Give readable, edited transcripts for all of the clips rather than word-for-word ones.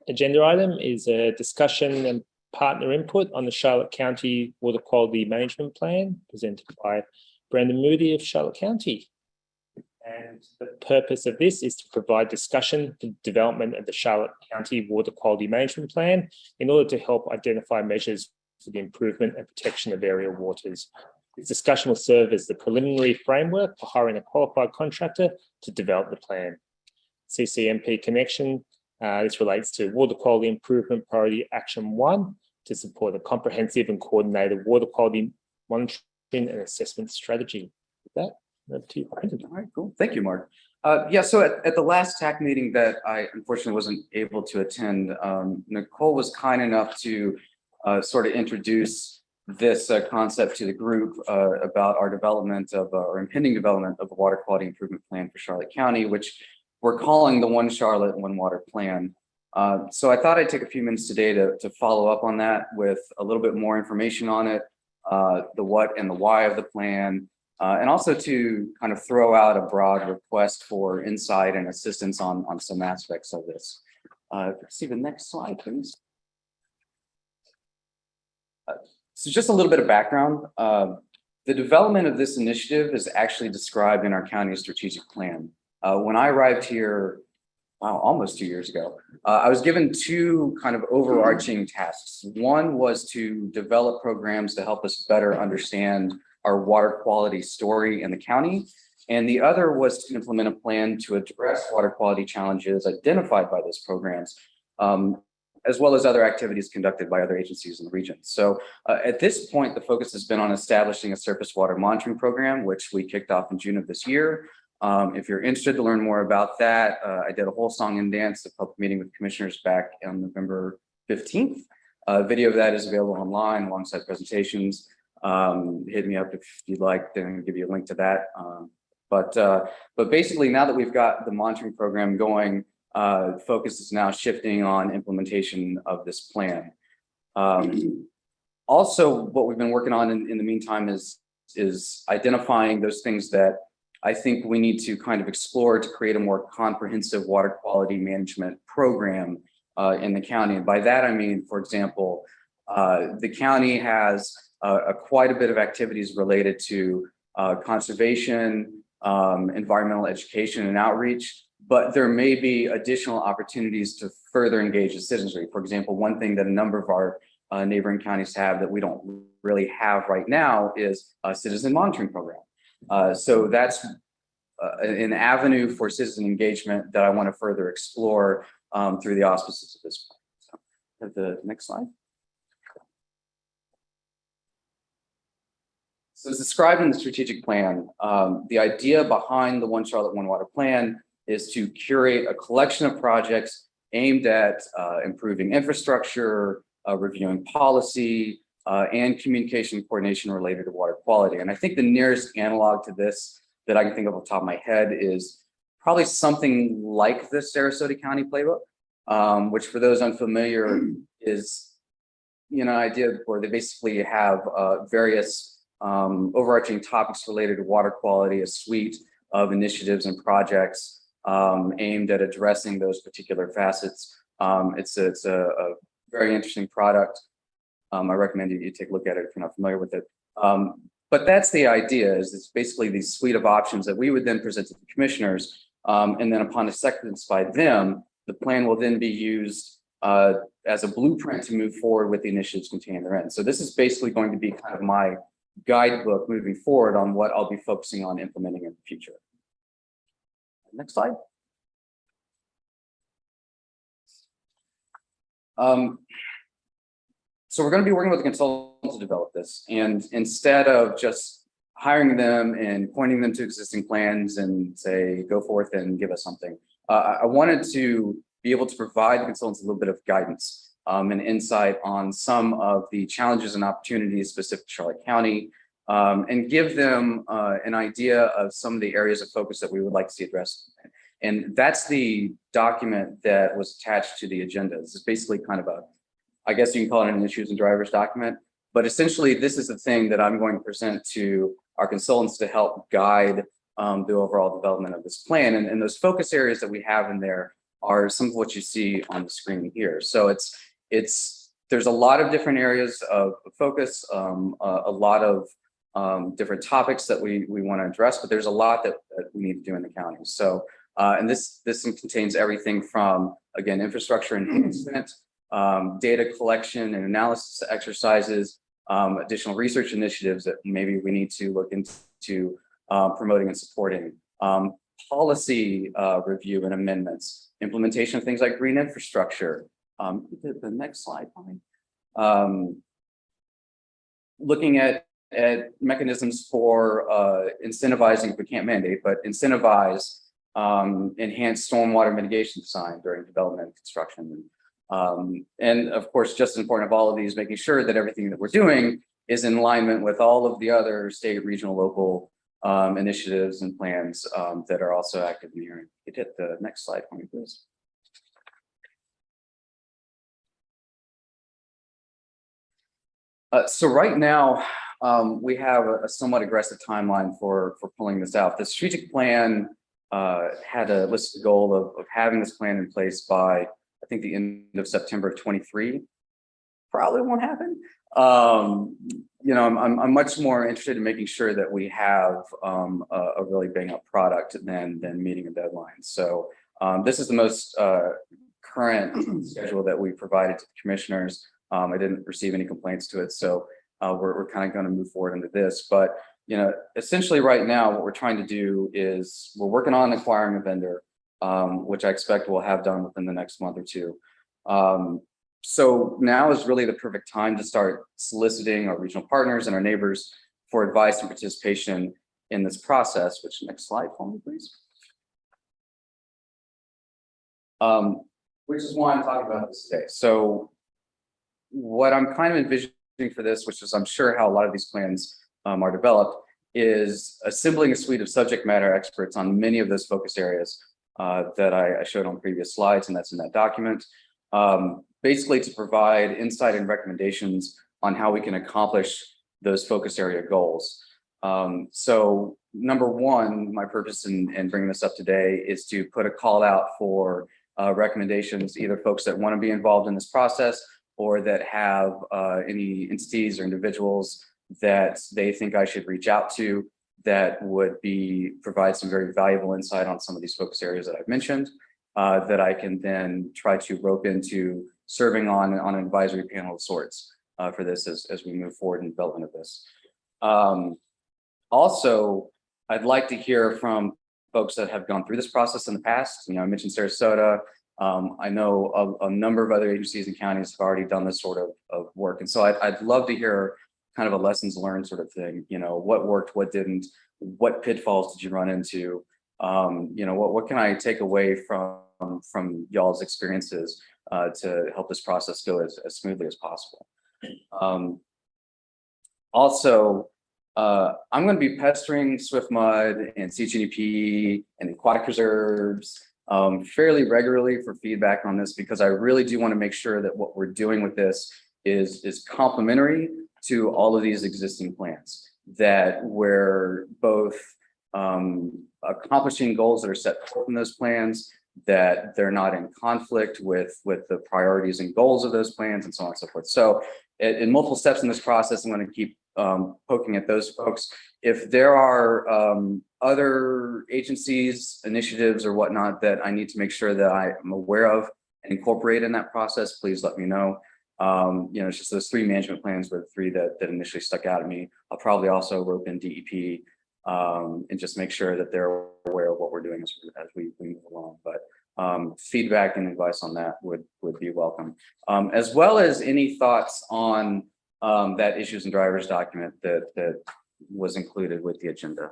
agenda item is a discussion and partner input on the Charlotte County Water Quality Management Plan presented by Brandon Moody of Charlotte County. And the purpose of this is to provide discussion for the development of the Charlotte County Water Quality Management Plan in order to help identify measures for the improvement and protection of area waters. This discussion will serve as the preliminary framework for hiring a qualified contractor to develop the plan. CCMP connection, this relates to Water Quality Improvement Priority Action 1 to support a comprehensive and coordinated water quality monitoring and assessment strategy. With that, over to you, Brandon. All right, cool. Thank you, Mark. So at the last TAC meeting that I unfortunately wasn't able to attend, Nicole was kind enough to sort of introduce this concept to the group about our development of or impending development of a water quality improvement plan for Charlotte County, which we're calling the One Charlotte, One Water Plan. So I thought I'd take a few minutes today to follow up on that with a little bit more information on it, the what and the why of the plan, and also to kind of throw out a broad request for insight and assistance on some aspects of this. See the next slide, please. So just a little bit of background. The development of this initiative is actually described in our county strategic plan. When I arrived here, almost 2 years ago, I was given two kind of overarching tasks. One was to develop programs to help us better understand our water quality story in the county. And the other was to implement a plan to address water quality challenges identified by those programs, as well as other activities conducted by other agencies in the region. So at this point, the focus has been on establishing a surface water monitoring program, which we kicked off in June of this year. If you're interested to learn more about that, I did a whole song and dance, a public meeting with commissioners back on November 15th. A video of that is available online alongside presentations. Hit me up if you'd like, then give you a link to that. But basically, now that we've got the monitoring program going, focus is now shifting on implementation of this plan. Also, what we've been working on in the meantime is identifying those things that I think we need to kind of explore to create a more comprehensive water quality management program in the county. And by that, I mean, for example, the county has quite a bit of activities related to conservation, environmental education and outreach, but there may be additional opportunities to further engage the citizenry. For example, one thing that a number of our neighboring counties have that we don't really have right now is a citizen monitoring program. So that's an avenue for citizen engagement that I want to further explore through the auspices of this plan. So, have the next slide. So as described in the strategic plan, the idea behind the One Charlotte, One Water Plan is to curate a collection of projects aimed at improving infrastructure, reviewing policy, and communication coordination related to water quality. And I think the nearest analog to this that I can think of off the top of my head is probably something like the Sarasota County Playbook, which for those unfamiliar is, an idea where they basically have various overarching topics related to water quality, a suite of initiatives and projects aimed at addressing those particular facets. It's a very interesting product. I recommend you take a look at it if you're not familiar with it. But that's the idea, is it's basically the suite of options that we would then present to the commissioners. And then upon acceptance by them, the plan will then be used as a blueprint to move forward with the initiatives contained therein. So this is basically going to be kind of my guidebook moving forward on what I'll be focusing on implementing in the future. Next slide. So we're going to be working with a consultant to develop this, and instead of just hiring them and pointing them to existing plans and say, go forth and give us something, I wanted to be able to provide the consultants a little bit of guidance and insight on some of the challenges and opportunities specific to Charlotte County, and give them an idea of some of the areas of focus that we would like to see addressed. And that's the document that was attached to the agenda. This is basically kind of I guess you can call it an issues and drivers document, but essentially this is the thing that I'm going to present to our consultants to help guide the overall development of this plan. And those focus areas that we have in there are some of what you see on the screen here. So there's a lot of different areas of focus, a lot of different topics that we want to address, but there's a lot that we need to do in the county. So, and this contains everything from, again, infrastructure enhancement, data collection and analysis exercises, additional research initiatives that maybe we need to look into promoting and supporting, policy review and amendments, implementation of things like green infrastructure. The next slide, looking at mechanisms for incentivizing, if we can't mandate, but incentivize enhanced stormwater mitigation design during development and construction. And of course, just as important of all of these, making sure that everything that we're doing is in alignment with all of the other state, regional, local initiatives and plans that are also active in the area. You hit the next slide for me, please. So right now, we have a somewhat aggressive timeline for pulling this out. The strategic plan had a listed goal of having this plan in place by, I think, the end of September of 23. Probably won't happen. You know, I'm much more interested in making sure that we have a really bang up product than meeting a deadline. So this is the most current schedule that we provided to the commissioners. I didn't receive any complaints to it, so we're kind of going to move forward into this. But you know, essentially right now, what we're trying to do is we're working on acquiring a vendor, which I expect we'll have done within the next month or two. So now is really the perfect time to start soliciting our regional partners and our neighbors for advice and participation in this process. Which, next slide for me, please. Which is why I'm talking about this today. So what I'm kind of envisioning for this, which is I'm sure how a lot of these plans are developed, is assembling a suite of subject matter experts on many of those focus areas that I showed on previous slides, and that's in that document. Basically to provide insight and recommendations on how we can accomplish those focus area goals. So number one, my purpose in bringing this up today is to put a call out for recommendations, either folks that want to be involved in this process or that have any entities or individuals that they think I should reach out to that would provide some very valuable insight on some of these focus areas that I've mentioned, that I can then try to rope into serving on an advisory panel of sorts for this as we move forward in development of this. Also, I'd like to hear from folks that have gone through this process in the past. You know, I mentioned Sarasota. I know a number of other agencies and counties have already done this sort of work. And so I'd love to hear kind of a lessons learned sort of thing. You know, what worked, what didn't, what pitfalls did you run into? You know, what can I take away from y'all's experiences to help this process go as smoothly as possible? Also, I'm going to be pestering SwiftMud and CHNEP and aquatic reserves fairly regularly for feedback on this, because I really do want to make sure that what we're doing with this is complementary to all of these existing plans, that we're both accomplishing goals that are set forth in those plans, that they're not in conflict with the priorities and goals of those plans, and so on and so forth. So in multiple steps in this process, I'm going to keep poking at those folks. If there are other agencies, initiatives, or whatnot that I need to make sure that I am aware of and incorporate in that process, please let me know. You know, it's just those three management plans were the three that initially stuck out at me. I'll probably also rope in DEP and just make sure that they're aware of what we're doing as we move along. But feedback and advice on that would be welcome, as well as any thoughts on that issues and drivers document that was included with the agenda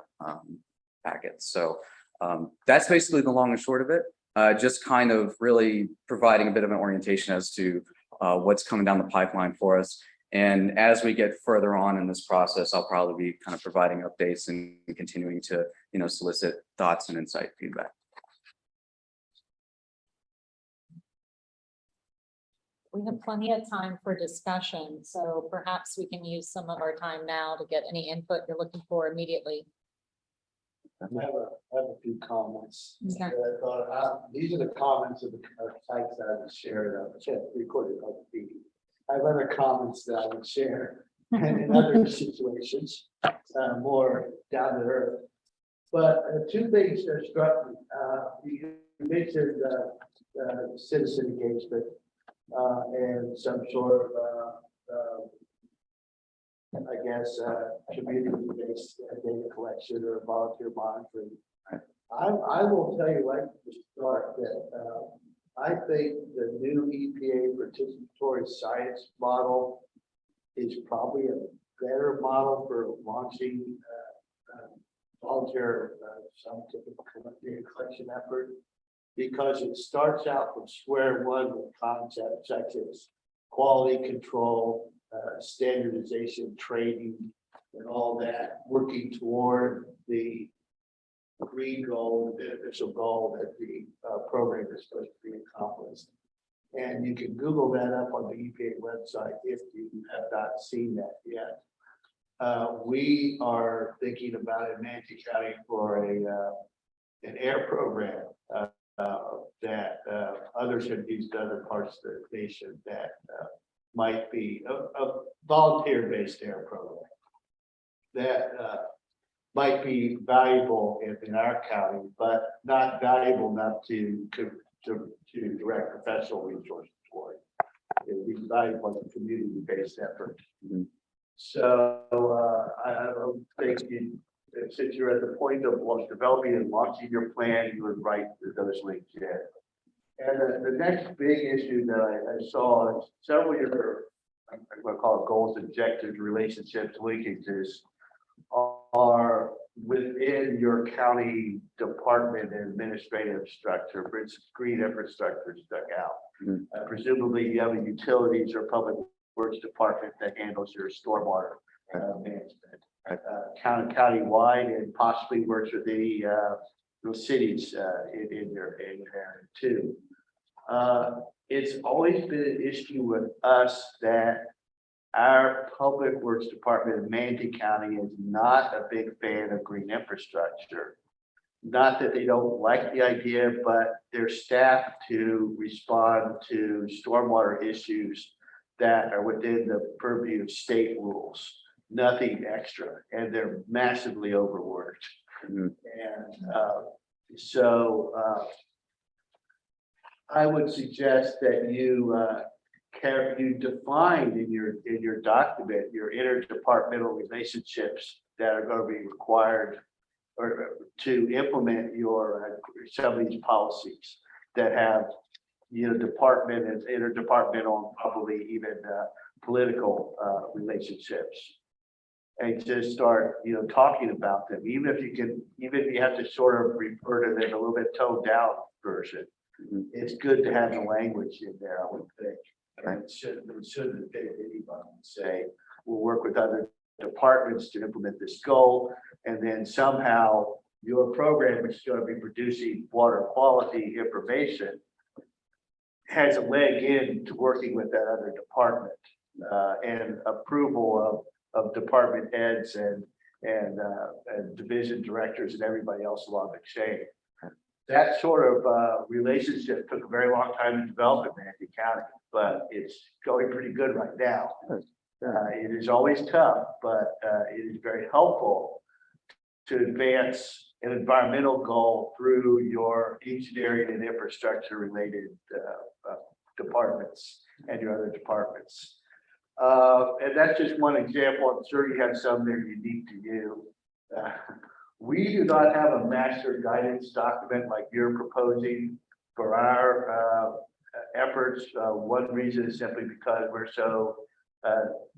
packet. So that's basically the long and short of it. Just kind of really providing a bit of an orientation as to what's coming down the pipeline for us. And as we get further on in this process, I'll probably be kind of providing updates and continuing to, you know, solicit thoughts and insight feedback. We have plenty of time for discussion, so perhaps we can use some of our time now to get any input you're looking for immediately. I have a few comments. Okay. that I thought, these are the comments of the types that I would share. Recorded on the meeting. I have other comments that I would share in other situations, more down to earth. But two things that struck me. You mentioned citizen engagement and some sort of I guess, community-based data collection or volunteer monitoring. I will tell you right from the start that I think the new EPA participatory science model is probably a better model for launching volunteer scientific data collection effort, because it starts out from square one with concepts such as quality control, standardization, training, and all that, working toward the green goal, the beneficial goal that the program is supposed to be accomplished. And you can Google that up on the EPA website if you have not seen that yet. We are thinking about in Manatee County for an air program that others have used in other parts of the nation that might be a volunteer-based air program that might be valuable in our county, but not valuable enough to direct professional resources for it. It would be valuable as a community-based effort. Mhm. So I think since you're at the point of developing and launching your plan, you would write those links in. And the next big issue that I saw is several of your, I'm going to call it goals, objectives, relationships, linkages are within your county department and administrative structure. For instance, green infrastructure stuck out. Mhm. Presumably you have a utilities or public works department that handles your stormwater management. County-wide and possibly works with the cities in your area too. It's always been an issue with us that our public works department in Manatee County is not a big fan of green infrastructure. Not that they don't like the idea, but they're staffed to respond to stormwater issues that are within the purview of state rules, nothing extra, and they're massively overworked. Mhm. And so I would suggest that you define in your document your interdepartmental relationships that are going to be required or to implement your some of these policies that have department and interdepartmental and probably even political relationships, and just start talking about them, even if you have to sort of refer to them a little bit toned down version. Mhm. It's good to have the language in there, I would think. And it shouldn't fit anybody and say we'll work with other departments to implement this goal, and then somehow your program, which is going to be producing water quality information, has a leg into working with that other department and approval of department heads and division directors and everybody else along the chain. That sort of relationship took a very long time to develop in Manatee County, but it's going pretty good right now. It is always tough, but it is very helpful to advance an environmental goal through your engineering and infrastructure related departments and your other departments. And that's just one example. I'm sure you have some that are unique to you. We do not have a master guidance document like you're proposing for our efforts. One reason is simply because we're so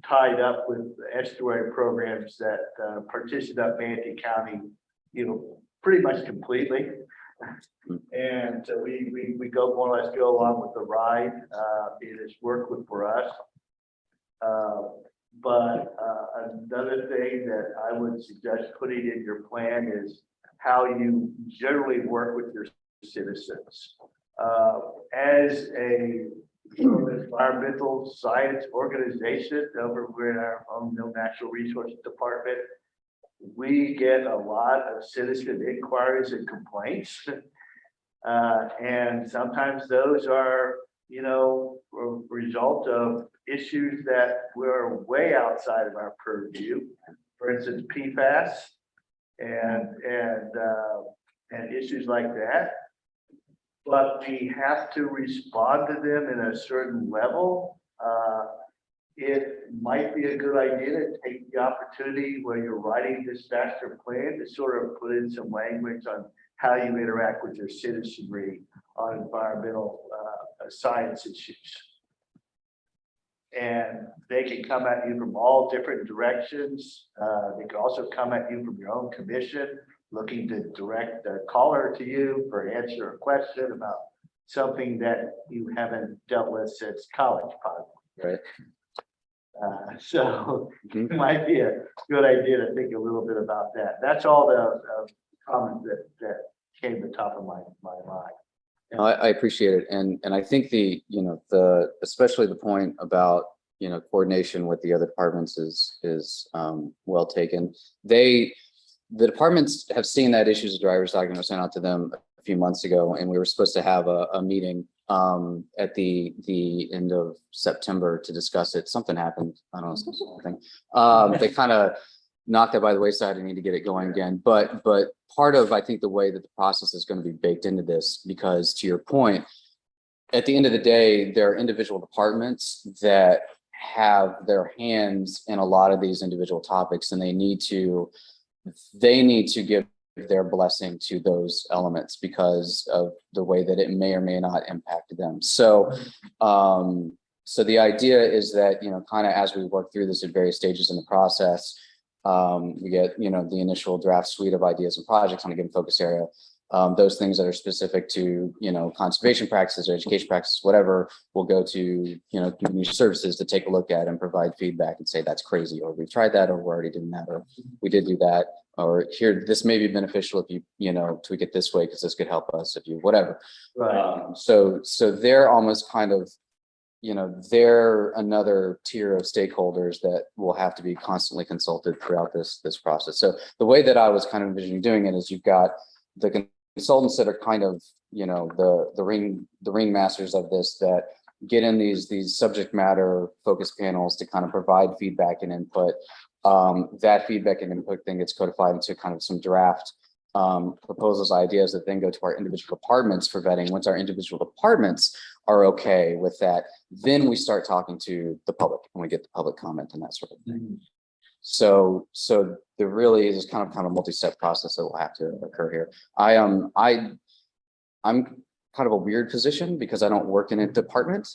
tied up with estuary programs that partition up Manatee County, pretty much completely. And we go more or less go along with the ride. It has worked for us. But another thing that I would suggest putting in your plan is how you generally work with your citizens. As a environmental science organization over in our own natural resources department, we get a lot of citizen inquiries and complaints. And sometimes those are, you know, a result of issues that were way outside of our purview. For instance, PFAS and issues like that. But we have to respond to them in a certain level. It might be a good idea to take the opportunity where you're writing this master plan to sort of put in some language on how you interact with your citizenry on environmental science issues. And they can come at you from all different directions. They can also come at you from your own commission, looking to direct a caller to you for answer a question about something that you haven't dealt with since college, probably. Right. So it might be a good idea to think a little bit about that. That's all the comments that came to the top of my mind. No, I appreciate it. And I think especially the point about, coordination with the other departments is well taken. The departments have seen that issues of driver's document was sent out to them a few months ago, and we were supposed to have a meeting at the end of September to discuss it. Something happened. I don't know, something. They kind of knocked it by the wayside and need to get it going again. But part of, I think, the way that the process is going to be baked into this, because to your point, at the end of the day, there are individual departments that have their hands in a lot of these individual topics, and they need to give their blessing to those elements because of the way that it may or may not impact them. So the idea is that, kind of as we work through this at various stages in the process, we get, the initial draft suite of ideas and projects on a given focus area. Those things that are specific to, conservation practices or education practices, whatever, will go to, community services to take a look at and provide feedback and say, that's crazy, or we've tried that, or we're already doing that, or we did do that, or here, this may be beneficial if you, tweak it this way, because this could help us if you, whatever. Right. So they're almost kind of, they're another tier of stakeholders that will have to be constantly consulted throughout this process. So the way that I was kind of envisioning doing it is you've got the consultants that are kind of, the ring masters of this, that get in these subject matter focus panels to kind of provide feedback and input. That feedback and input then gets codified into kind of some draft proposals, ideas that then go to our individual departments for vetting. Once our individual departments are okay with that, then we start talking to the public and we get the public comment and that sort of thing. Mm-hmm. So there really is kind of a multi-step process that will have to occur here. I'm kind of a weird position because I don't work in a department.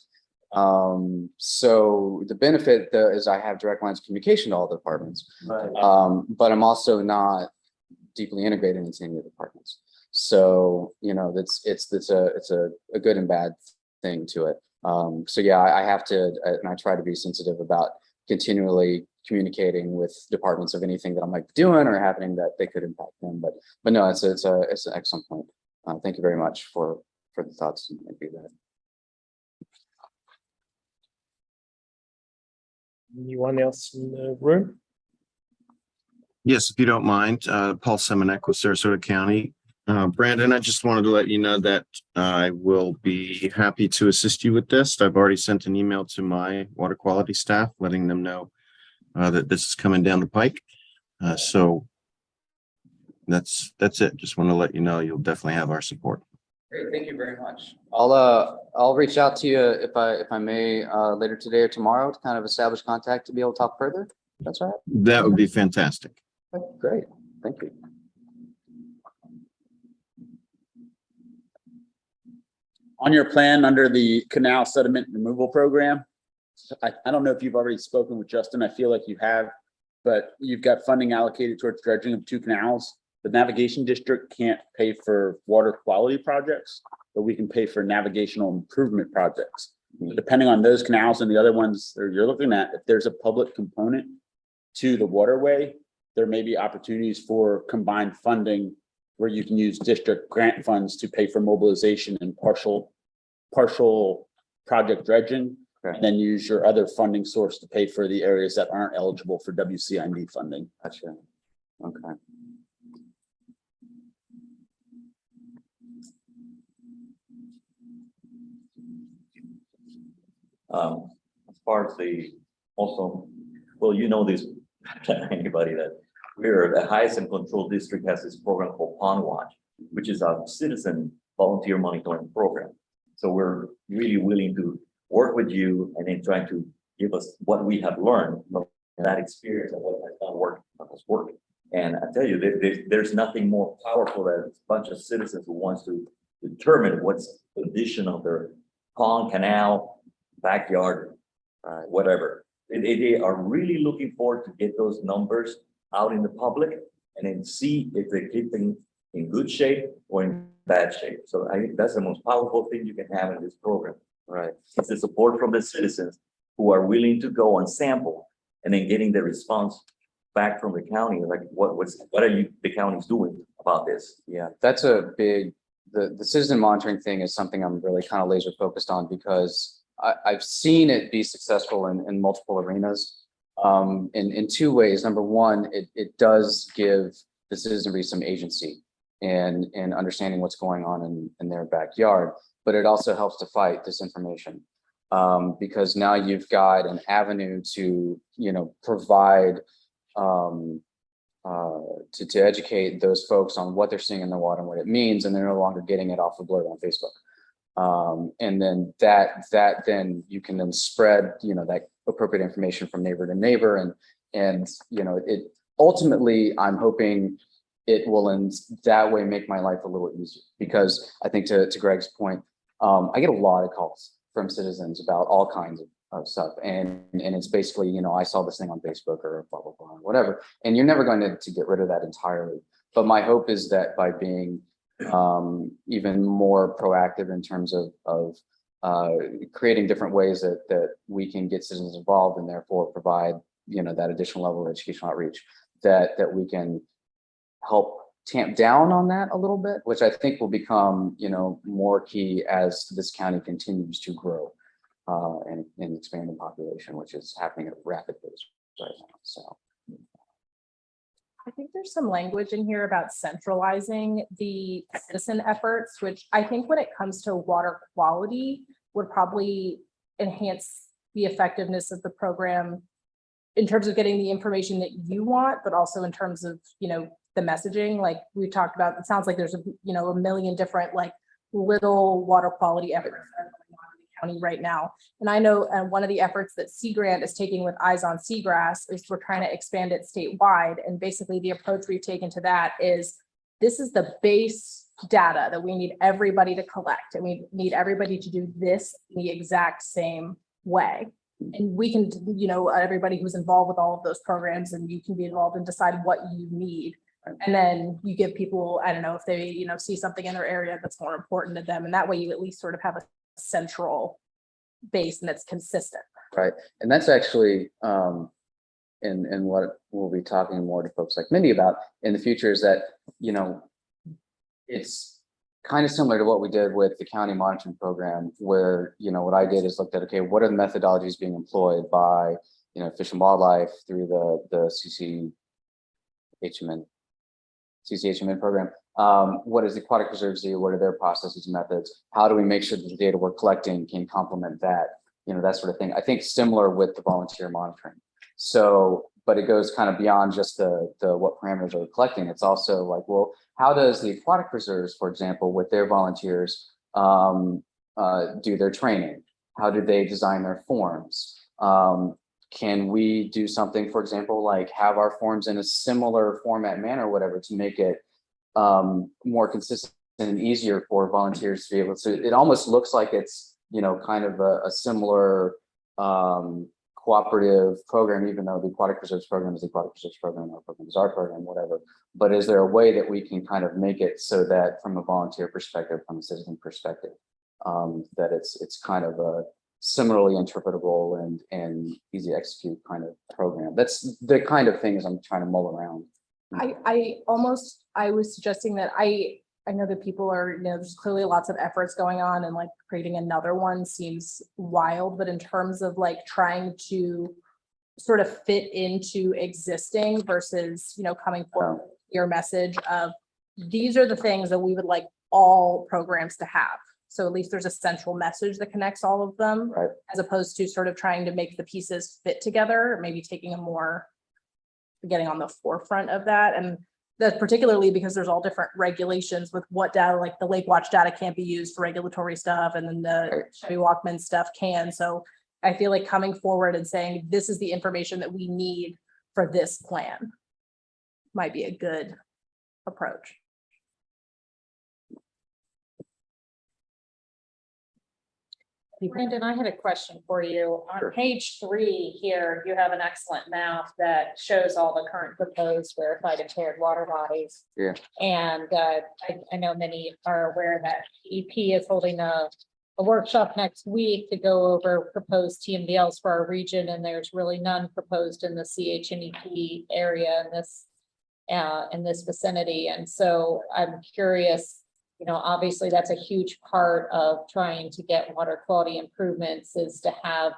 So the benefit is I have direct lines of communication to all the departments, right. But I'm also not deeply integrated into any of the departments. So, it's a good and bad thing to it. So yeah, I have to, and I try to be sensitive about continually communicating with departments of anything that I might be doing or happening that they could impact them. But no, it's an excellent point. Thank you very much for the thoughts and feedback. Anyone else in the room? Yes, if you don't mind, Paul Semenek with Sarasota County. Brandon, I just wanted to let you know that I will be happy to assist you with this. I've already sent an email to my water quality staff, letting them know that this is coming down the pike. So that's it. Just want to let you know you'll definitely have our support. Great, thank you very much. I'll reach out to you if I may later today or tomorrow to kind of establish contact to be able to talk further. That's right. That would be fantastic. Okay, great, thank you. On your plan under the canal sediment removal program, I don't know if you've already spoken with Justin. I feel like you have, but you've got funding allocated towards dredging of 2 canals. The navigation district can't pay for water quality projects, but we can pay for navigational improvement projects. So depending on those canals and the other ones that you're looking at, if there's a public component to the waterway, there may be opportunities for combined funding where you can use district grant funds to pay for mobilization and partial project dredging, okay, and then use your other funding source to pay for the areas that aren't eligible for WCID funding. Gotcha. Okay. As far as also, well, you know this, anybody that we're the highest and control district has this program called Pond Watch, which is a citizen volunteer monitoring program. So we're really willing to work with you and then trying to give us what we have learned from that experience and what has not worked, what has worked. And I tell you, there's nothing more powerful than a bunch of citizens who wants to determine what's the condition of their pond, canal, backyard, whatever. They are really looking forward to get those numbers out in the public and then see if they're keeping in good shape or in bad shape. So I think that's the most powerful thing you can have in this program. Right. It's the support from the citizens who are willing to go and sample and then getting the response back from the county, like what are the counties doing about this? Yeah, that's a big, the citizen monitoring thing is something I'm really kind of laser focused on because I've seen it be successful in multiple arenas. In two ways. Number one, it does give the citizenry some agency and understanding what's going on in their backyard, but it also helps to fight disinformation. Because now you've got an avenue to, provide to educate those folks on what they're seeing in the water and what it means, and they're no longer getting it off the blurb on Facebook. And then that then you can then spread, that appropriate information from neighbor to neighbor, and it ultimately, I'm hoping it will in that way make my life a little easier, because I think to Greg's point, I get a lot of calls from citizens about all kinds of stuff, and it's basically, I saw this thing on Facebook or blah blah blah, whatever, and you're never going to get rid of that entirely. But my hope is that by being even more proactive in terms of creating different ways that we can get citizens involved and therefore provide that additional level of educational outreach, that we can help tamp down on that a little bit, which I think will become more key as this county continues to grow and expand in population, which is happening at a rapid pace right now. So I think there's some language in here about centralizing the citizen efforts, which I think when it comes to water quality would probably enhance the effectiveness of the program in terms of getting the information that you want, but also in terms of, the messaging, like we talked about. It sounds like there's a million different like little water quality efforts that are going on in the county right now. And I know one of the efforts that Sea Grant is taking with Eyes on Seagrass is we're trying to expand it statewide. And basically the approach we've taken to that is this is the base data that we need everybody to collect, and we need everybody to do this in the exact same way. And we can, everybody who's involved with all of those programs, and you can be involved and decide what you need. And then you give people, I don't know, if they, see something in their area that's more important to them. And that way you at least sort of have a central base and that's consistent. right, and that's actually and what we'll be talking more to folks like Mindy about in the future is that it's kind of similar to what we did with the county monitoring program, where what I did is looked at, okay, what are the methodologies being employed by Fish and Wildlife through the CCHNEP program. What does the Aquatic Reserves do? What are their processes and methods? How do we make sure that the data we're collecting can complement that? That sort of thing. I think similar with the volunteer monitoring. So, but it goes kind of beyond just the what parameters are we collecting. It's also like, well, how does the Aquatic Reserves, for example, with their volunteers, do their training? How do they design their forms? Can we do something, for example, like have our forms in a similar format, manner, whatever, to make it more consistent and easier for volunteers to be able to? It almost looks like it's kind of a similar cooperative program, even though the Aquatic Reserves program is the Aquatic Reserves program, our program is our program, whatever. But is there a way that we can kind of make it so that from a volunteer perspective, from a citizen perspective, that it's kind of a similarly interpretable and easy to execute kind of program? That's the kind of things I'm trying to mull around. I was suggesting that I know that people are, there's clearly lots of efforts going on, and like creating another one seems wild, but in terms of like trying to sort of fit into existing versus, coming forward with your message of these are the things that we would like all programs to have. So at least there's a central message that connects all of them. Right. As opposed to sort of trying to make the pieces fit together, maybe taking a more, getting on the forefront of that. And that's particularly because there's all different regulations with what data, like the Lake Watch data can't be used for regulatory stuff, and then the Chevy Walkman stuff can. So I feel like coming forward and saying, this is the information that we need for this plan might be a good approach. Brandon, I had a question for you. Sure. On page 3 here, you have an excellent map that shows all the current proposed verified impaired water bodies. Yeah. And I know many are aware that EP is holding a workshop next week to go over proposed TMDLs for our region, and there's really none proposed in the CHNEP area in this vicinity. And so I'm curious, obviously that's a huge part of trying to get water quality improvements, is to have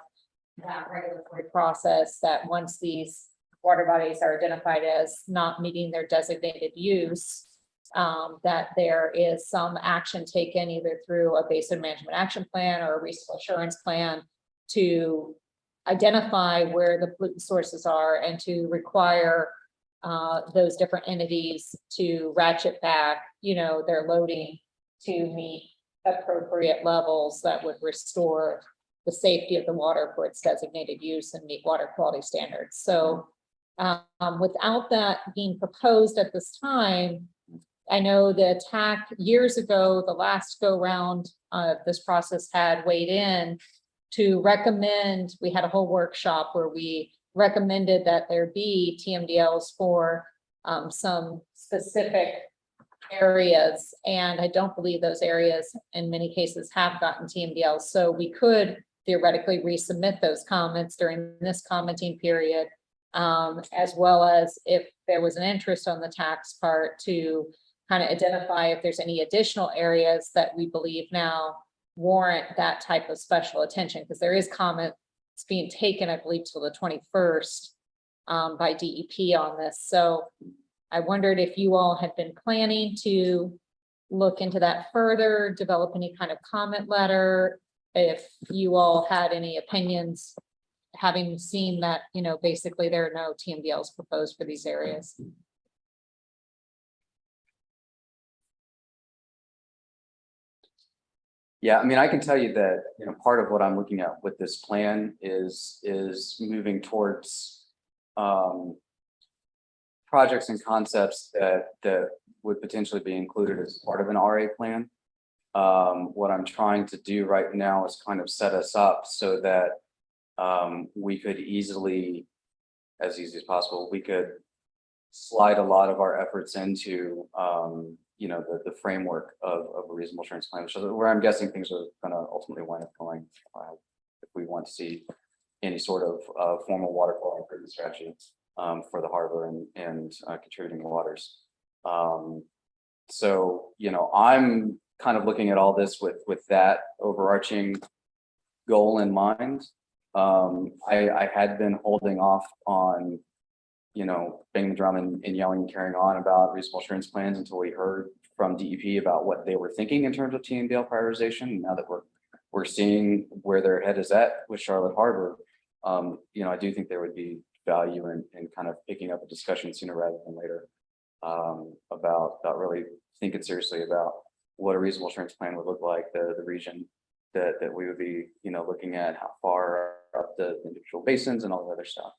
that regulatory process that once these water bodies are identified as not meeting their designated use, that there is some action taken either through a basin management action plan or a resource assurance plan to identify where the pollutant sources are and to require those different entities to ratchet back, their loading to meet appropriate levels that would restore the safety of the water for its designated use and meet water quality standards. So without that being proposed at this time, I know the TAC years ago, the last go round of this process had weighed in to recommend, we had a whole workshop where we recommended that there be TMDLs for some specific areas. And I don't believe those areas in many cases have gotten TMDLs. So we could theoretically resubmit those comments during this commenting period, as well as if there was an interest on the tax part to kind of identify if there's any additional areas that we believe now warrant that type of special attention, because there is comments being taken, I believe, till the 21st by DEP on this. So I wondered if you all had been planning to look into that further, develop any kind of comment letter, if you all had any opinions, having seen that, basically there are no TMDLs proposed for these areas. Yeah, I mean, I can tell you that, part of what I'm looking at with this plan is moving towards projects and concepts that would potentially be included as part of an RA plan. What I'm trying to do right now is kind of set us up so that we could easily, as easy as possible, we could slide a lot of our efforts into the framework of a reasonable assurance plan, which is where I'm guessing things are going to ultimately wind up going if we want to see any sort of formal water quality improvement strategy for the harbor and contributing waters. So I'm kind of looking at all this with that overarching goal in mind. I had been holding off on banging the drum and yelling and carrying on about reasonable assurance plans until we heard from DEP about what they were thinking in terms of TMDL prioritization. And now that we're seeing where their head is at with Charlotte Harbor, I do think there would be value in kind of picking up a discussion sooner rather than later about really thinking seriously about what a reasonable assurance plan would look like, the region that we would be looking at, how far up the individual basins and all the other stuff.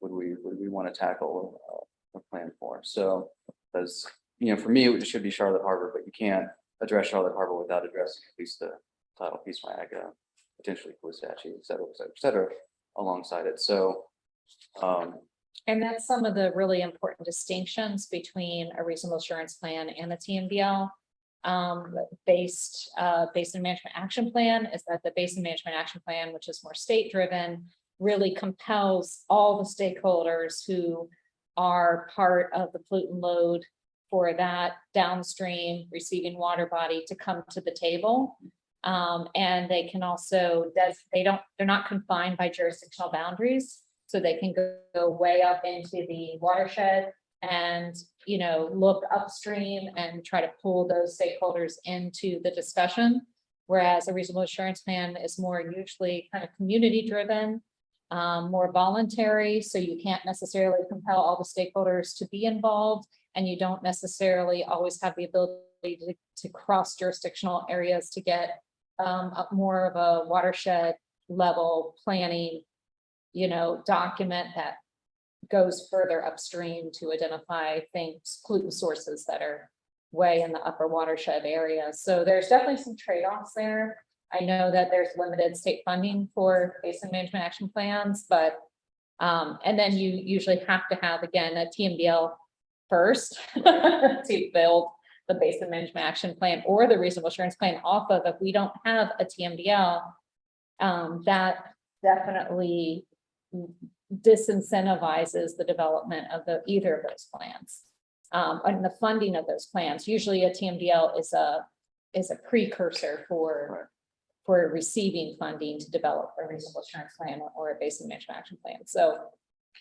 Would we want to tackle a plan for? So as for me, it should be Charlotte Harbor, but you can't address Charlotte Harbor without addressing at least the tidal piece mag, potentially statute, et cetera, alongside it. So and that's some of the really important distinctions between a reasonable assurance plan and a TMDL. Basin management action plan is that the basin management action plan, which is more state driven, really compels all the stakeholders who are part of the pollutant load for that downstream receiving water body to come to the table. And they can also, they're not confined by jurisdictional boundaries. So they can go way up into the watershed and, you know, look upstream and try to pull those stakeholders into the discussion. Whereas a reasonable assurance plan is more usually kind of community driven, more voluntary, so you can't necessarily compel all the stakeholders to be involved, and you don't necessarily always have the ability to cross jurisdictional areas to get up more of a watershed level planning, you know, document that goes further upstream to identify things, pollutant sources that are way in the upper watershed area. So there's definitely some trade-offs there. I know that there's limited state funding for basin management action plans, but and then you usually have to have, again, a TMDL first to build the basin management action plan or the reasonable assurance plan off of. If we don't have a TMDL, that definitely disincentivizes the development of either of those plans. And the funding of those plans. Usually a TMDL is a precursor for receiving funding to develop a reasonable assurance plan or a basin management action plan. So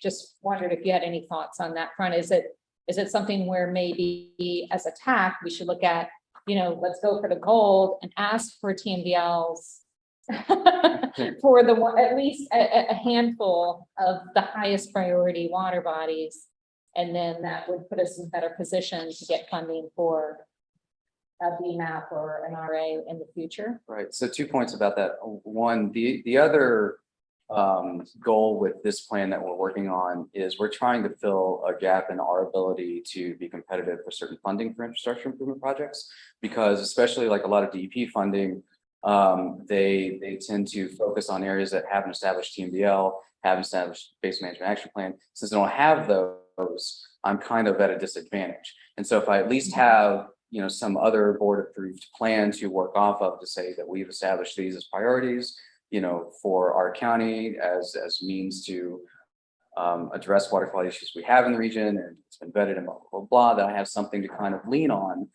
just wondered if you had any thoughts on that front. Is it something where maybe as a TAC, we should look at, you know, let's go for the gold and ask for TMDLs for at least a handful of the highest priority water bodies. And then that would put us in a better position to get funding for a BMAP or an RA in the future. Right, so 2 points about that. One, the other goal with this plan that we're working on is we're trying to fill a gap in our ability to be competitive for certain funding for infrastructure improvement projects, because especially like a lot of DEP funding, they tend to focus on areas that have an established TMDL, have an established base management action plan. Since they don't have those, I'm kind of at a disadvantage. And so if I at least have, you know, some other board approved plan to work off of to say that we've established these as priorities, you know, for our county as means to address water quality issues we have in the region, and it's been vetted and blah, blah, blah, blah, that I have something to kind of lean on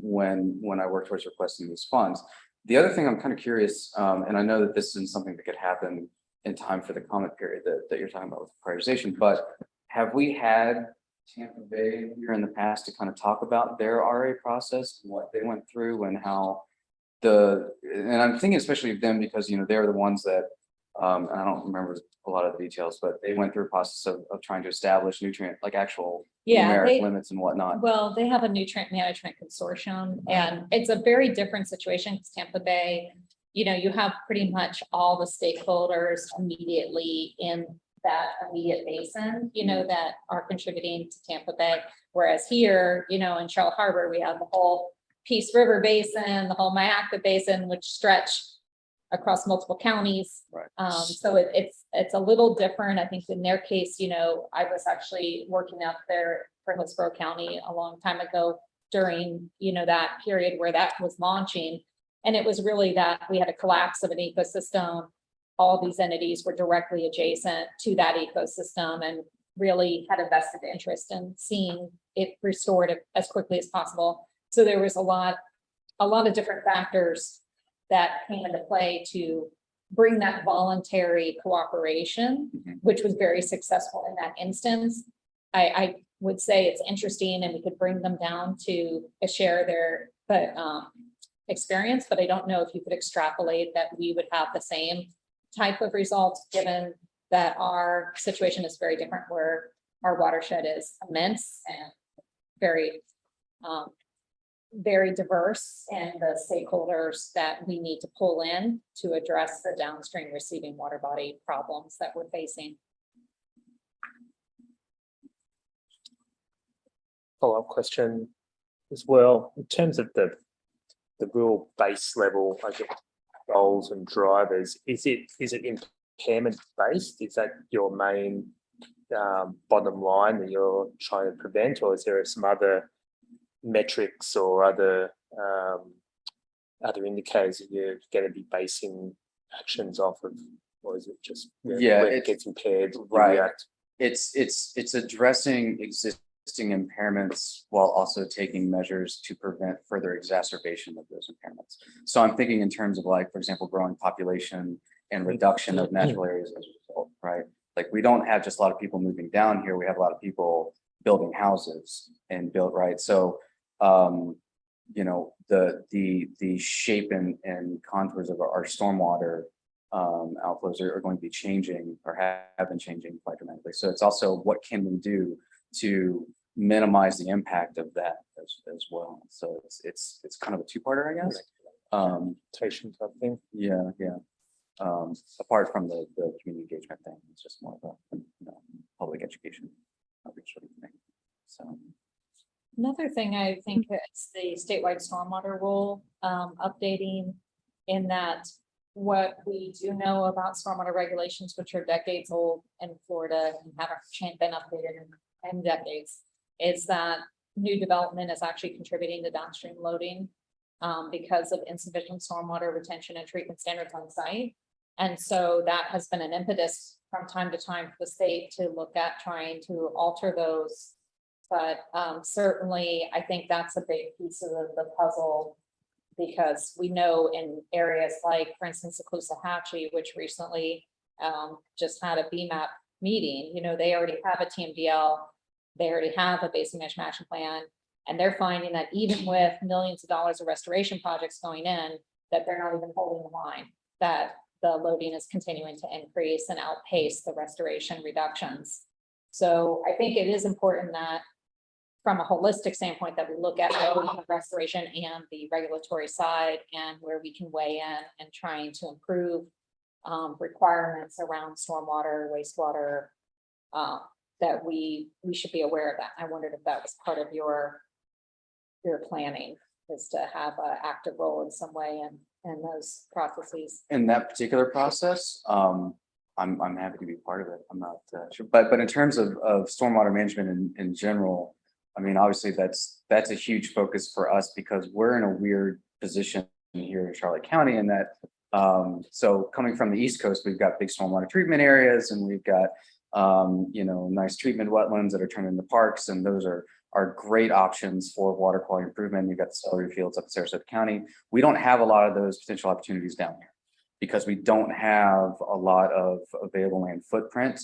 when I work towards requesting these funds. The other thing I'm kind of curious, and I know that this isn't something that could happen in time for the comment period that you're talking about with prioritization, but have we had Tampa Bay here in the past to kind of talk about their RA process, what they went through and how and I'm thinking especially of them because, you know, they're the ones that, and I don't remember a lot of the details, but they went through a process of trying to establish nutrient, like actual numeric limits and whatnot. Well, they have a nutrient management consortium, and it's a very different situation because Tampa Bay, you know, you have pretty much all the stakeholders immediately in that immediate basin, you know, that are contributing to Tampa Bay. Whereas here, you know, in Charlotte Harbor, we have the whole Peace River Basin, the whole Myakka Basin, which stretch across multiple counties. Right. So it's a little different. I think in their case, you know, I was actually working out there for Hillsborough County a long time ago during, you know, that period where that was launching. And it was really that we had a collapse of an ecosystem. All these entities were directly adjacent to that ecosystem and really had a vested interest in seeing it restored as quickly as possible. So there was a lot of different factors that came into play to bring that voluntary cooperation, which was very successful in that instance. I would say it's interesting, and we could bring them down to share their experience, but I don't know if you could extrapolate that we would have the same type of results, given that our situation is very different, where our watershed is immense and very very diverse, and the stakeholders that we need to pull in to address the downstream receiving water body problems that we're facing. Follow-up question as well, in terms of the real base level, I guess, goals and drivers, is it impairment based? Is that your main bottom line that you're trying to prevent, or is there some other metrics or other indicators that you're going to be basing actions off of, or is it just when it gets impaired, right? React? It's addressing existing impairments while also taking measures to prevent further exacerbation of those impairments. So I'm thinking in terms of, like, for example, growing population and reduction of natural areas as a result, right? Like, we don't have just a lot of people moving down here. We have a lot of people building houses and built, right? So, you know, the shape and contours of our stormwater outflows are going to be changing or have been changing quite dramatically. So it's also what can we do to minimize the impact of that as well. So it's kind of a two-parter, I guess. Presentation type thing. Yeah. Apart from the community engagement thing, it's just more of a, you know, public education outreach sort of thing. So. Another thing I think is the statewide stormwater rule, updating in that what we do know about stormwater regulations, which are decades old in Florida and haven't been updated in decades, is that new development is actually contributing to downstream loading because of insufficient stormwater retention and treatment standards on site. And so that has been an impetus from time to time for the state to look at trying to alter those. But certainly, I think that's a big piece of the puzzle, because we know in areas like, for instance, the Caloosahatchee, which recently just had a BMAP meeting, you know, they already have a TMDL, they already have a basic management action plan, and they're finding that even with millions of dollars of restoration projects going in, that they're not even holding the line, that the loading is continuing to increase and outpace the restoration reductions. So I think it is important that from a holistic standpoint, that we look at both the restoration and the regulatory side, and where we can weigh in and trying to improve requirements around stormwater, wastewater, that we should be aware of that. I wondered if that was part of your planning, is to have an active role in some way in those processes. In that particular process, I'm happy to be part of it. I'm not sure, but in terms of stormwater management in general, I mean, obviously that's a huge focus for us, because we're in a weird position here in Charlotte County in that, so coming from the East Coast, we've got big stormwater treatment areas, and we've got, you know, nice treatment wetlands that are turned into parks, and those are great options for water quality improvement. You've got the celery fields up in Sarasota County. We don't have a lot of those potential opportunities down here, because we don't have a lot of available land footprint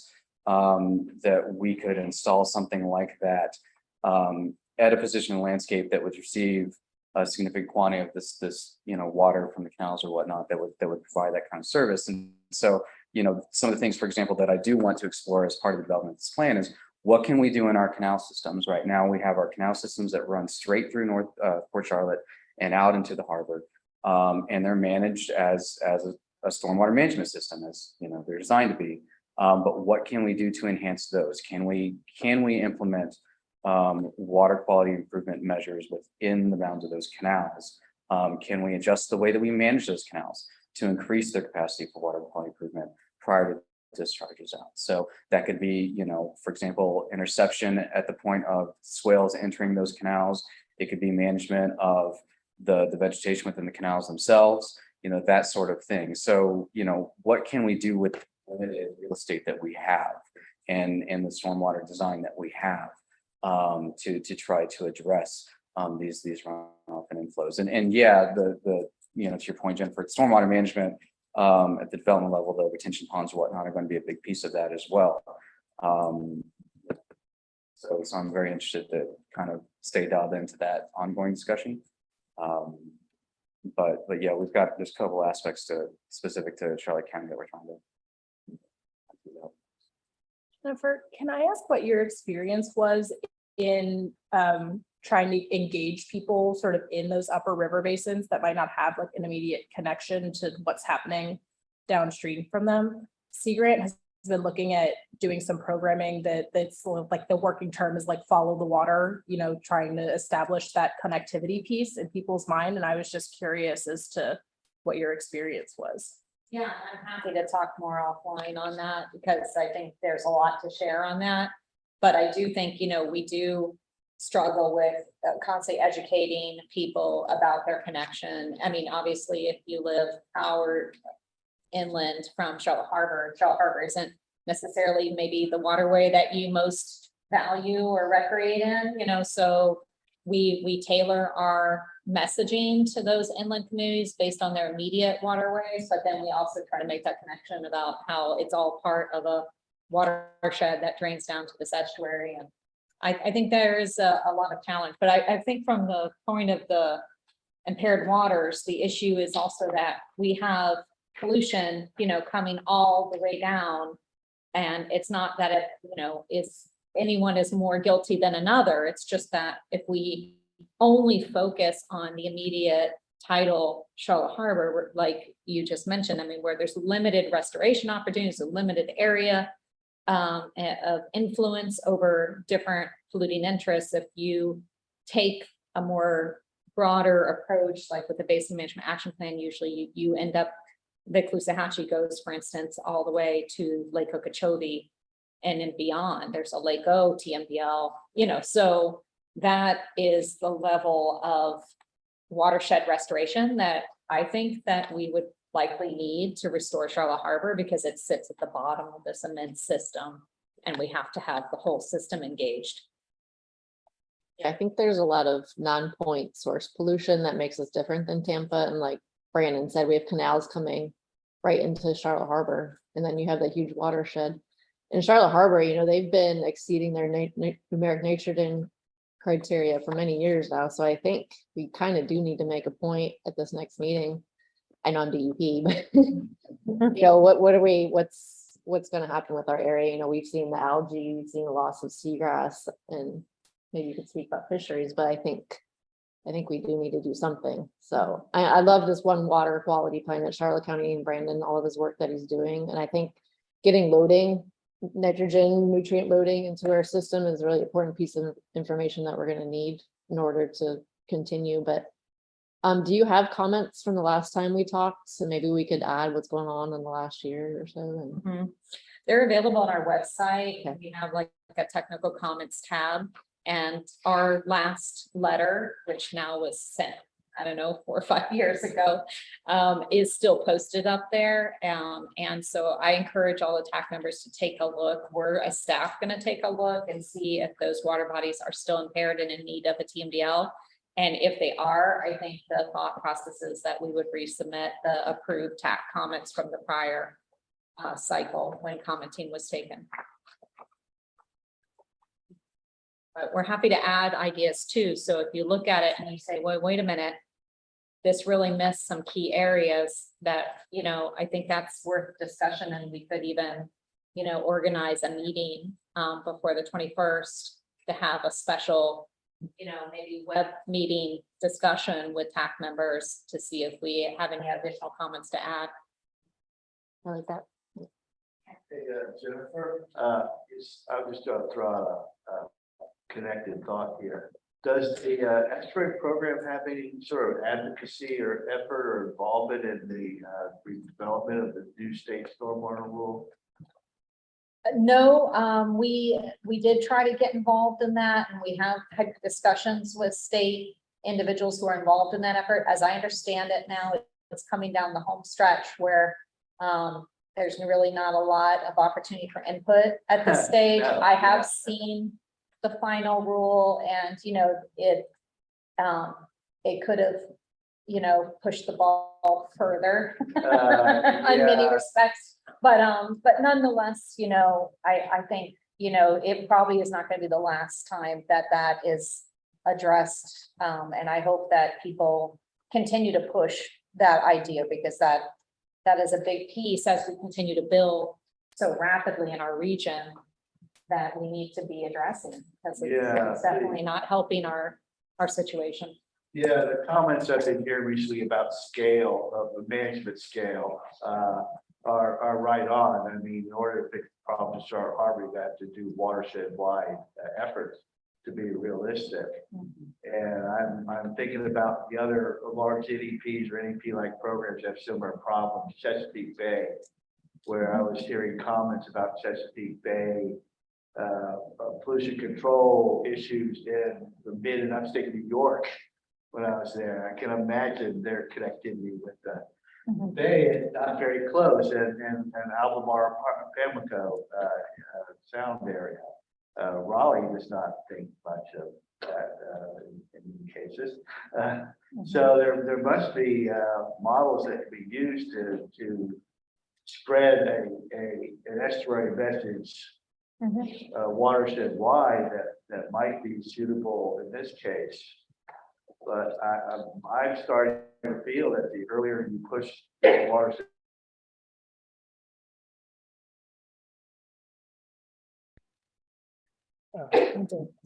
that we could install something like that at a position in landscape that would receive a significant quantity of this, you know, water from the canals or whatnot that would provide that kind of service. And so, you know, some of the things, for example, that I do want to explore as part of the development of this plan is, what can we do in our canal systems? Right now, we have our canal systems that run straight through Port Charlotte and out into the harbor, and they're managed as a stormwater management system, as you know, they're designed to be. But what can we do to enhance those? Can we implement water quality improvement measures within the bounds of those canals? Can we adjust the way that we manage those canals to increase their capacity for water quality improvement prior to discharges out? So that could be, you know, for example, interception at the point of swales entering those canals. It could be management of the vegetation within the canals themselves, you know, that sort of thing. So, you know, what can we do with limited real estate that we have and the stormwater design that we have to try to address these runoff and inflows? And yeah, the you know, to your point, Jennifer, stormwater management at the development level, the retention ponds and whatnot are going to be a big piece of that as well. So I'm very interested to kind of stay dialed into that ongoing discussion. But yeah, there's a couple aspects specific to Charlotte County that we're trying to. Jennifer, can I ask what your experience was in trying to engage people sort of in those upper river basins that might not have like an immediate connection to what's happening downstream from them? Sea Grant has been looking at doing some programming that's sort of like, the working term is like follow the water, you know, trying to establish that connectivity piece in people's mind. And I was just curious as to what your experience was. Yeah, I'm happy to talk more offline on that, because I think there's a lot to share on that. But I do think, you know, we do struggle with constantly educating people about their connection. I mean, obviously, if you live out inland from Charlotte Harbor isn't necessarily maybe the waterway that you most value or recreate in, you know, so we tailor our messaging to those inland communities based on their immediate waterways, but then we also try to make that connection about how it's all part of a watershed that drains down to this estuary. And I think there is a lot of challenge, but I think from the point of the impaired waters, the issue is also that we have pollution, coming all the way down. And it's not that it, is anyone is more guilty than another. It's just that if we only focus on the immediate tidal Charlotte Harbor, like you just mentioned, I mean, where there's limited restoration opportunities, a limited area of influence over different polluting interests. If you take a more broader approach, like with the Basin Management Action Plan, usually you end up, the Caloosahatchee goes, for instance, all the way to Lake Okeechobee and then beyond. There's a Lake O, TMDL, so that is the level of watershed restoration that I think that we would likely need to restore Charlotte Harbor, because it sits at the bottom of this immense system and we have to have the whole system engaged. Yeah, I think there's a lot of non-point source pollution that makes us different than Tampa. And like Brandon said, we have canals coming right into Charlotte Harbor. And then you have the huge watershed. In Charlotte Harbor, they've been exceeding their numeric nitrogen criteria for many years now. So I think we kind of do need to make a point at this next meeting. I know I'm DEP, but what's going to happen with our area? We've seen the algae, we've seen the loss of seagrass, and maybe you could speak about fisheries, but I think we do need to do something. So I love this one water quality plan that Charlotte County and Brandon, all of his work that he's doing. And I think getting nitrogen nutrient loading into our system is a really important piece of information that we're going to need in order to continue. But do you have comments from the last time we talked? So maybe we could add what's going on in the last year or so. And They're available on our website. Okay. We have like a technical comments tab, and our last letter, which now was sent, I don't know, 4 or 5 years ago, is still posted up there. And so I encourage all the TAC members to take a look. We're a staff going to take a look and see if those water bodies are still impaired and in need of a TMDL. And if they are, I think the thought process is that we would resubmit the approved TAC comments from the prior cycle when commenting was taken. But we're happy to add ideas too. So if you look at it and you say, well, wait a minute, this really missed some key areas that, I think that's worth discussion, and we could even, organize a meeting before the 21st to have a special, maybe web meeting discussion with TAC members to see if we have any additional comments to add. I like that. Hey, Jennifer, I'll just throw out a connected thought here. Does the estuary program have any sort of advocacy or effort or involvement in the redevelopment of the new state stormwater rule? No, we did try to get involved in that, and we have had discussions with state individuals who are involved in that effort. As I understand it now, it's coming down the home stretch where there's really not a lot of opportunity for input at this stage. No, I have seen the final rule, and it could have pushed the ball further in many respects, but nonetheless, I think it probably is not going to be the last time that is addressed, and I hope that people continue to push that idea, because that is a big piece as we continue to build so rapidly in our region that we need to be addressing, because it's definitely not helping our situation. Yeah, the comments I've been hearing recently about scale of the management scale are right on. I mean, in order to fix the problem in Charlotte Harbor, you have to do watershed-wide efforts to be realistic. And I'm thinking about the other large NEPs or NEP-like programs that have similar problems. Chesapeake Bay, where I was hearing comments about Chesapeake Bay pollution control issues in the mid and upstate New York when I was there. I can imagine their connectivity with the Bay is not very close, and Albemarle, Pamlico sound area. Raleigh does not think much of that in many cases. So there must be models that can be used to spread an estuary message watershed wide that might be suitable in this case. But I'm starting to feel that the earlier you push the watershed.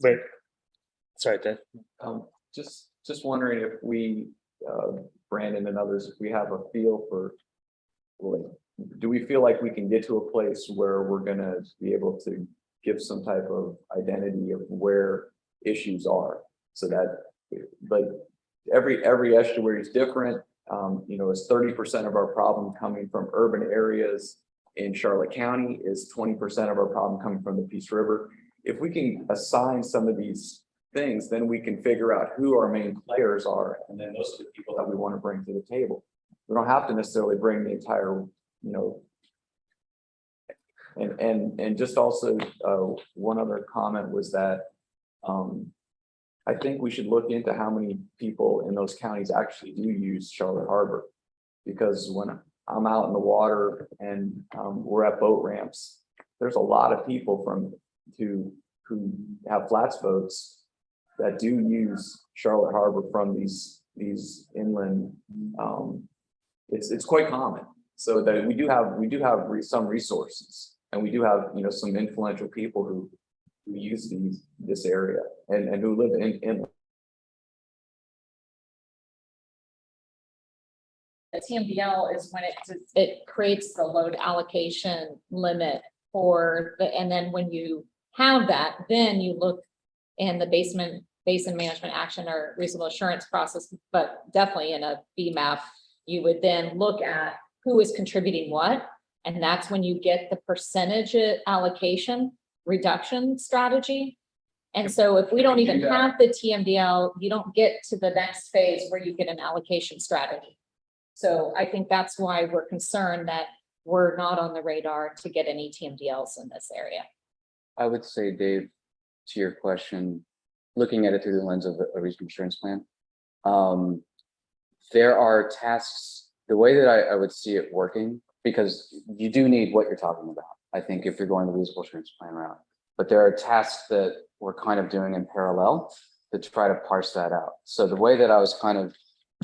Wait, sorry, Dan. Just wondering if we, Brandon and others, if we have a feel for, like, do we feel like we can get to a place where we're gonna be able to give some type of identity of where issues are, so that, like, every estuary is different. You know, is 30% of our problem coming from urban areas in Charlotte County? Is 20% of our problem coming from the Peace River? If we can assign some of these things, then we can figure out who our main players are, and then those are the people that we want to bring to the table. We don't have to necessarily bring the entire, you know. And just also, one other comment was that I think we should look into how many people in those counties actually do use Charlotte Harbor, because when I'm out in the water and we're at boat ramps, there's a lot of people who have flats boats that do use Charlotte Harbor from these inland. It's quite common, so that we do have some resources, and we do have, you know, some influential people who use this area and who live in. The TMDL is when it creates the load allocation limit for and then when you have that, then you look in the basin management action or reasonable assurance process, but definitely in a BMAP, you would then look at who is contributing what, and that's when you get the percentage allocation reduction strategy. And so if we don't even have the TMDL, you don't get to the next phase where you get an allocation strategy. So I think that's why we're concerned that we're not on the radar to get any TMDLs in this area. I would say, Dave, to your question, looking at it through the lens of a reasonable assurance plan, there are tasks, the way that I would see it working, because you do need what you're talking about, I think, if you're going the reasonable assurance plan route. But there are tasks that we're kind of doing in parallel to try to parse that out. So the way that I was kind of,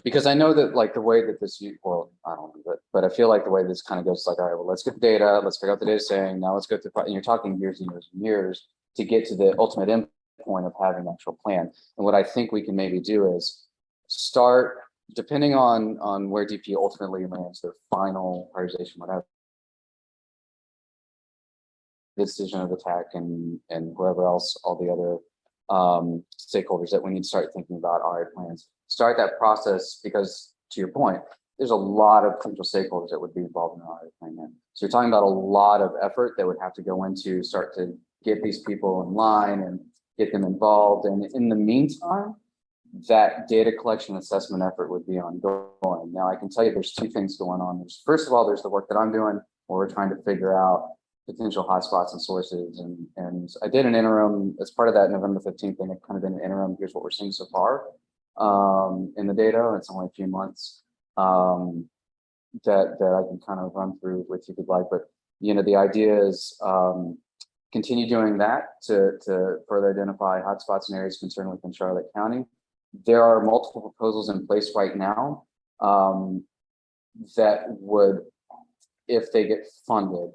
because I know that, like, the way that this, well, I don't know, but I feel like the way this kind of goes, like, all right, well, let's get the data, let's figure out the data saying, now let's go through, and you're talking years and years and years to get to the ultimate end point of having an actual plan. And what I think we can maybe do is start, depending on where DP ultimately lands, their final prioritization, whatever, decision of attack and whoever else, all the other stakeholders that we need to start thinking about our plans. Start that process, because to your point, there's a lot of potential stakeholders that would be involved in our plan. So you're talking about a lot of effort that would have to go into start to get these people in line and get them involved. And in the meantime, that data collection assessment effort would be ongoing. Now, I can tell you there's two things going on. First of all, there's the work that I'm doing where we're trying to figure out potential hotspots and sources. And I did an interim as part of that November 15th thing. It kind of been an interim. Here's what we're seeing so far in the data. It's only a few months that I can kind of run through with you if you'd like. But, you know, the idea is continue doing that to further identify hotspots and areas concerned within Charlotte County. There are multiple proposals in place right now that would, if they get funded,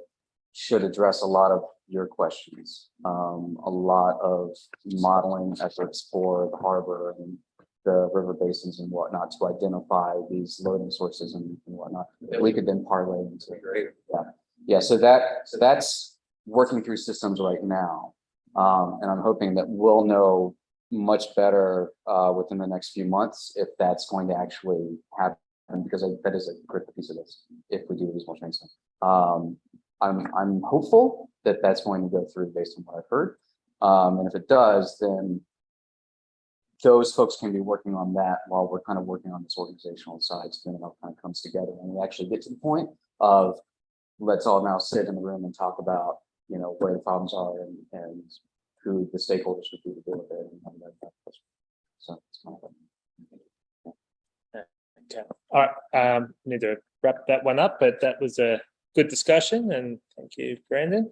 should address a lot of your questions. A lot of modeling efforts for the harbor and the river basins and whatnot to identify these loading sources and whatnot that we could then parlay into. Great. Yeah. So that's working through systems right now, and I'm hoping that we'll know much better within the next few months if that's going to actually happen, because that is a critical piece of this if we do reasonable assurance. I'm hopeful that that's going to go through based on what I've heard, and if it does, then those folks can be working on that while we're kind of working on this organizational side, so then it all kind of comes together and we actually get to the point of let's all now sit in the room and talk about, you know, where the problems are and who the stakeholders would be to deal with it. So it's kind of Okay. All right. Need to wrap that one up, but that was a good discussion and thank you, Brandon.